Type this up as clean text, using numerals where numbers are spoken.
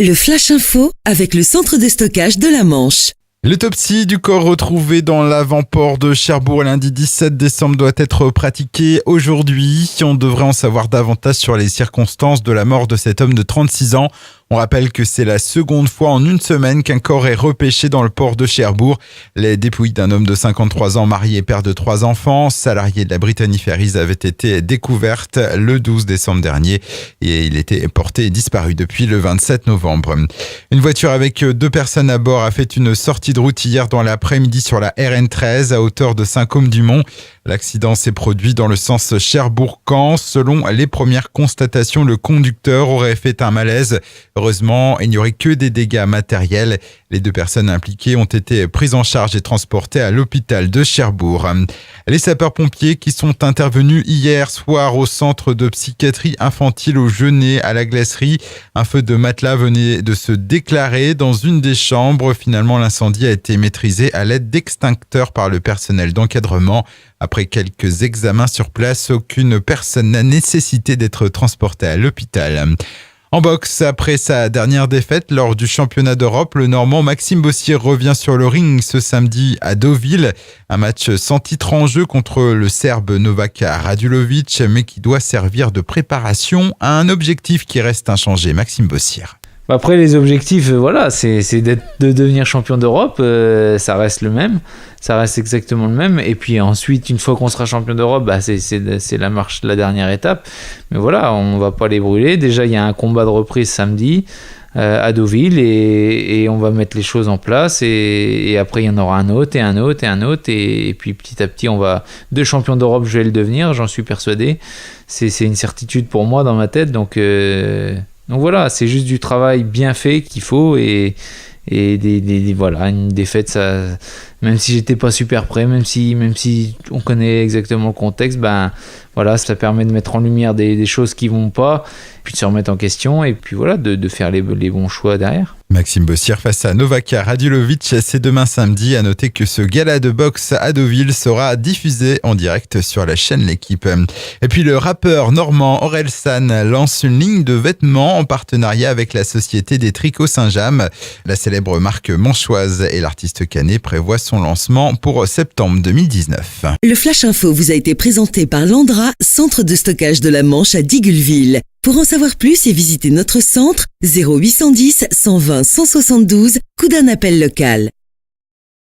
Le Flash Info avec le centre de stockage de la Manche. L'autopsie du corps retrouvé dans l'avant-port de Cherbourg lundi 17 décembre doit être pratiquée aujourd'hui. On devrait en savoir davantage sur les circonstances de la mort de cet homme de 36 ans. On rappelle que c'est la seconde fois en une semaine qu'un corps est repêché dans le port de Cherbourg. Les dépouilles d'un homme de 53 ans, marié et père de 3 enfants, salarié de la Brittany Ferries, avaient été découvertes le 12 décembre dernier et il était porté et disparu depuis le 27 novembre. Une voiture avec 2 personnes à bord a fait une sortie de route hier dans l'après-midi sur la RN13 à hauteur de Saint-Côme-du-Mont. L'accident s'est produit dans le sens Cherbourg-Caen. Selon les premières constatations, le conducteur aurait fait un malaise. Heureusement, il n'y aurait que des dégâts matériels. Les 2 personnes impliquées ont été prises en charge et transportées à l'hôpital de Cherbourg. Les sapeurs-pompiers qui sont intervenus hier soir au centre de psychiatrie infantile au Genêt à la Glacerie. Un feu de matelas venait de se déclarer dans une des chambres. Finalement, l'incendie a été maîtrisé à l'aide d'extincteurs par le personnel d'encadrement. Après quelques examens sur place, aucune personne n'a nécessité d'être transportée à l'hôpital. En boxe, après sa dernière défaite lors du championnat d'Europe, le Normand Maxime Bossier revient sur le ring ce samedi à Deauville. Un match sans titre en jeu contre le Serbe Novak Radulovic, mais qui doit servir de préparation à un objectif qui reste inchangé. Maxime Bossier. Après, les objectifs, c'est de devenir champion d'Europe, ça reste le même, ça reste exactement le même. Et puis ensuite, une fois qu'on sera champion d'Europe, c'est la dernière étape. Mais voilà, on va pas les brûler. Déjà, il y a un combat de reprise samedi à Deauville et on va mettre les choses en place. Et après, il y en aura un autre et un autre et un autre. Et puis petit à petit, 2 champions d'Europe, je vais le devenir, j'en suis persuadé. C'est une certitude pour moi dans ma tête, donc voilà, c'est juste du travail bien fait qu'il faut et voilà, une défaite, ça, même si j'étais pas super prêt, même si on connaît exactement le contexte, voilà, ça permet de mettre en lumière des choses qui vont pas, puis de se remettre en question et puis voilà, de faire les bons choix derrière. Maxime Bossier face à Novak Radulovic, c'est demain samedi. À noter que ce gala de boxe à Deauville sera diffusé en direct sur la chaîne L'Équipe. Et puis le rappeur normand Orelsan lance une ligne de vêtements en partenariat avec la société des tricots Saint-James. La célèbre marque manchoise et l'artiste canet prévoit son lancement pour septembre 2019. Le Flash Info vous a été présenté par Landra, centre de stockage de la Manche à Digulleville. Pour en savoir plus et visiter notre centre, 0810 120 172, coup d'un appel local.